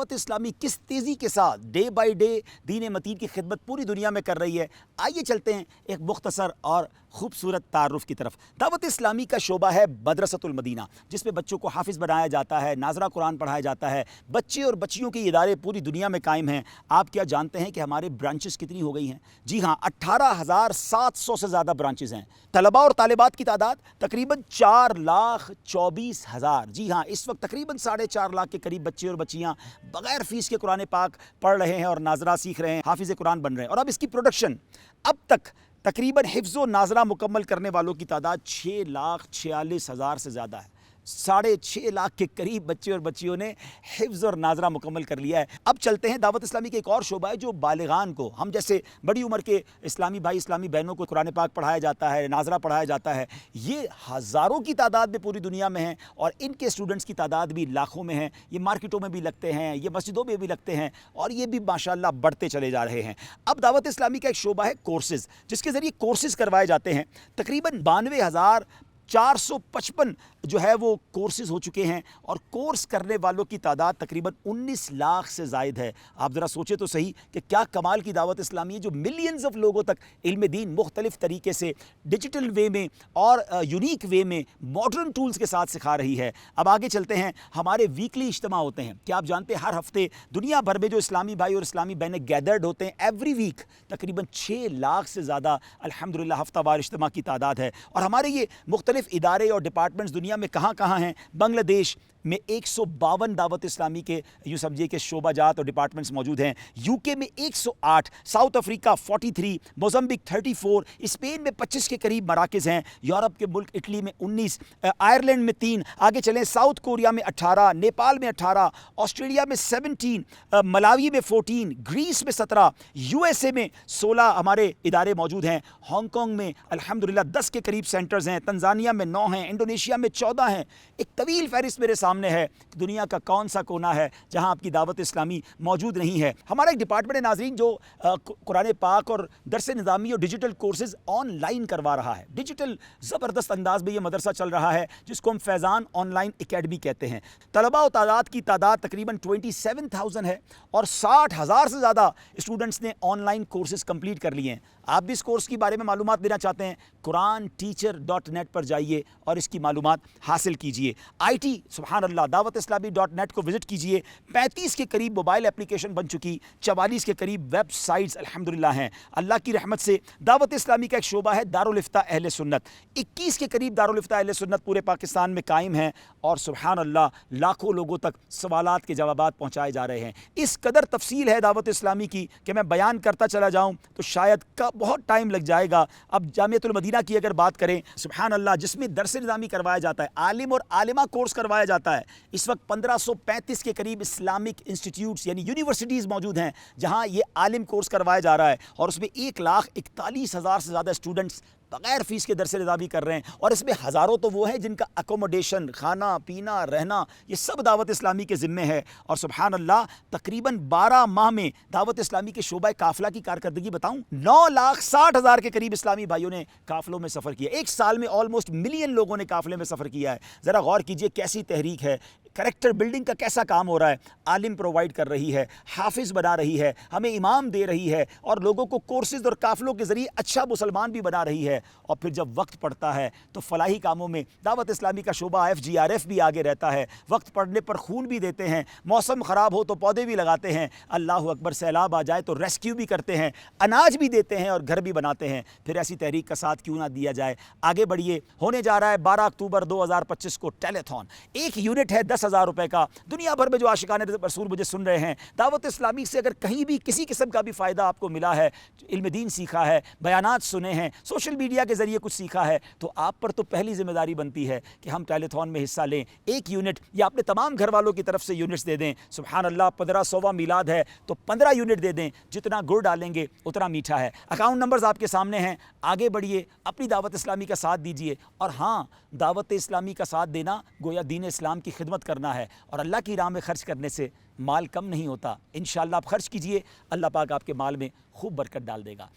दावत इस्लामी किस तेज़ी के साथ डे बाई डे दीन मतीन की खिदमत पूरी दुनिया में कर रही है। आइए चलते हैं एक मुख्तसर और खूबसूरत तारुफ की तरफ। दावत इस्लामी का शोबा है मदरसतुल मदीना, जिसमें बच्चों को हाफिज़ बनाया जाता है, नाजरा कुरान पढ़ाया जाता है। बच्चे और बच्चियों के इदारे पूरी दुनिया में कायम हैं। आप क्या जानते हैं कि हमारे ब्रांचेस कितनी हो गई हैं? जी हाँ, 18,700 से ज़्यादा ब्रांचेस हैं। तलबा और तालिबात की तादाद तकरीबन 4,24,000। जी हाँ, इस वक्त तकरीबन 4.5 लाख के करीब बच्चे और बच्चियाँ बग़ैर फ़ीस के कुरान पाक पढ़ रहे हैं और नाजरा सीख रहे हैं, हाफिज़ कुरान बन रहे हैं। और अब इसकी प्रोडक्शन अब तक तकरीबन हिफ्ज़ व नाजरा मुकम्मल करने वालों की तादाद 6,46,000 से ज़्यादा है। 6.5 लाख के करीब बच्चे और बच्चियों ने हिफ्ज़ और नाजरा मुकम्मल कर लिया है। अब चलते हैं दावत इस्लामी के एक और शोबा है जो बालिगान को, हम जैसे बड़ी उम्र के इस्लामी भाई इस्लामी बहनों को कुरान पाक पढ़ाया जाता है, नाजरा पढ़ाया जाता है। ये हज़ारों की तादाद में पूरी दुनिया में हैं और इनके स्टूडेंट्स की तादाद भी लाखों में है। ये मार्केटों में भी लगते हैं, ये मस्जिदों में भी लगते हैं और ये भी माशाअल्लाह बढ़ते चले जा रहे हैं। अब दावत इस्लामी का एक शोबा है कोर्सेज़, जिसके ज़रिए कोर्सेज़ करवाए जाते हैं। तकरीबन 92,455 जो है वो कोर्सेज़ हो चुके हैं और कोर्स करने वालों की तादाद तकरीबन 19 लाख से ज़ायद है। आप ज़रा सोचें तो सही कि क्या कमाल की दावत इस्लामी है जो मिलियंस ऑफ लोगों तक इल्म दीन मुख्तलिफ़ तरीके से डिजिटल वे में और यूनिक वे में मॉडर्न टूल्स के साथ सिखा रही है। अब आगे चलते हैं। हमारे वीकली इज्तिमा होते हैं। क्या आप जानते हैं हर हफ्ते दुनिया भर में जो इस्लामी भाई और इस्लामी बहनें गैदर्ड होते हैं एवरी वीक, तकरीबन 6 लाख से ज़्यादा अल्हम्दुलिल्लाह हफ्तावार इज्तिमा की तादाद है। और हमारे ये मुख्तलिफ़ इदारे और डिपार्टमेंट्स दुनिया में कहाँ कहाँ हैं? बांग्लादेश में 152 दावत इस्लामी के यूँ समझिए कि शोबाजात और डिपार्टमेंट्स मौजूद हैं। यूके में 108, साउथ अफ्रीका 43, मोज़म्बिक 34, स्पेन में 25 के करीब मराकज़ हैं, यूरोप के मुल्क इटली में 19, आयरलैंड में 3, आगे चलें साउथ कोरिया में 18, नेपाल में 18, ऑस्ट्रेलिया में 17, मलावी में 14, ग्रीस में 17, यूएसए में 16 हमारे इदारे मौजूद हैं। हांगकॉन्ग में अल्हम्दुलिल्लाह 10 के करीब सेंटर्स हैं, तंजानिया में 9 हैं, इंडोनेशिया में 14 हैं। एक तवील फहरिस्त मेरे सामने है कि दुनिया का कौन सा कोना है जहां आपकी दावत इस्लामी मौजूद नहीं है। हमारा एक डिपार्टमेंट है नाज़रीन जो कुरान पाक और दरस निज़ामी और डिजिटल कोर्सेज ऑनलाइन करवा रहा है। डिजिटल ज़बरदस्त अंदाज में ये मदरसा चल रहा है जिसको हम फैज़ान ऑनलाइन एकेडमी कहते हैं। तलबा और तादाद की तादाद तकरीबन 27,000 है और 60,000 से ज़्यादा स्टूडेंट्स ने ऑनलाइन कोर्सेज कंप्लीट कर लिए हैं। आप भी इस कोर्स के बारे में मालूमात देना चाहते हैं, quranteacher.net पर जाइए और इसकी मालूमात हासिल कीजिए। IT सुभान अल्लाह दावतिस्लामी.net को विज़िट कीजिए। 35 के करीब मोबाइल एप्लीकेशन बन चुकी, 44 के करीब वेबसाइट्स अल्हम्दुलिल्लाह हैं। अल्लाह की रहमत से दावत इस्लामी का एक शोबा है दारुल इफ्ता अहले सुन्नत। 21 के करीब दारुल इफ्ता अहले सुन्नत पूरे पाकिस्तान में कायम हैं और सुभान अल्लाह लाखों लोगों तक सवालात के जवाबात पहुँचाए जा रहे हैं। इस कदर तफसील है दावत इस्लामी की कि मैं बयान करता चला जाऊँ तो शायद बहुत टाइम लग जाएगा। अब जामियतुल मदीना की अगर बात करें, सुभान अल्लाह, जिसमें दरस निज़ामी करवाया जाता है, आलिम और आलिमा कोर्स करवाया जाता है। इस वक्त 1535 के करीब इस्लामिक इंस्टीट्यूट्स यानी यूनिवर्सिटीज़ मौजूद हैं जहां ये आलिम कोर्स करवाया जा रहा है और उसमें 1,41,000 से ज़्यादा स्टूडेंट्स बग़ैर फ़ीस के दरस निज़ामी कर रहे हैं। और इसमें हज़ारों तो वो हैं जिनका अकोमोडेशन, खाना पीना रहना, ये सब दावत इस्लामी के ज़िम्मे है। और सुभान अल्लाह तकरीबन 12 माह में दावत इस्लामी के शोबा काफ़िला की कारकर्दगी बताऊँ, 9,60,000 के करीब इस्लामी भाइयों ने काफ़िलों में सफ़र किया। एक साल में ऑलमोस्ट मिलियन लोगों ने काफ़िले में सफ़र किया है। ज़रा गौर कीजिए कैसी तहरीक है, करैक्टर बिल्डिंग का कैसा काम हो रहा है। आलिम प्रोवाइड कर रही है, हाफिज़ बना रही है, हमें इमाम दे रही है और लोगों को कोर्सेज़ और काफ़िलों के ज़रिए अच्छा मुसलमान भी बना रही है। और फिर जब वक्त पड़ता है तो फलाही कामों में दावत इस्लामी का शोबा IFGRF भी आगे रहता है। वक्त पड़ने पर खून भी देते हैं, मौसम ख़राब हो तो पौधे भी लगाते हैं, अल्लाह अकबर सैलाब आ जाए तो रेस्क्यू भी करते हैं, अनाज भी देते हैं और घर भी बनाते हैं। फिर ऐसी तहरीक का साथ क्यों ना दिया जाए। आगे बढ़िए, होने जा रहा है 12 अक्टूबर 2025 को टेलीथॉन। एक यूनिट है 10,000 रुपये का। दुनिया भर में जो आशिकाने रसूल मुझे सुन रहे हैं, दावत इस्लामी से अगर कहीं भी किसी किस्म का भी फ़ायदा आपको मिला है, इल्म दीन सीखा है, बयानात सुने हैं, सोशल मीडिया के ज़रिए कुछ सीखा है, तो आप पर तो पहली जिम्मेदारी बनती है कि हम टेलीथॉन में हिस्सा लें। एक यूनिट या अपने तमाम घर वालों की तरफ से यूनिट्स दे दें। सुभान अल्लाह 1500वां मीलाद है तो 15 यूनिट दे दें। जितना गुड़ डालेंगे उतना मीठा है। अकाउंट नंबर्स आपके सामने हैं। आगे बढ़िए, अपनी दावत इस्लामी का साथ दीजिए। और हाँ, दावत इस्लामी का साथ देना गोया दीन इस्लाम की खिदमत करना है और अल्लाह की राह में खर्च करने से माल कम नहीं होता। इंशाअल्लाह आप खर्च कीजिए, अल्लाह पाक आपके माल में खूब बरकत डाल देगा।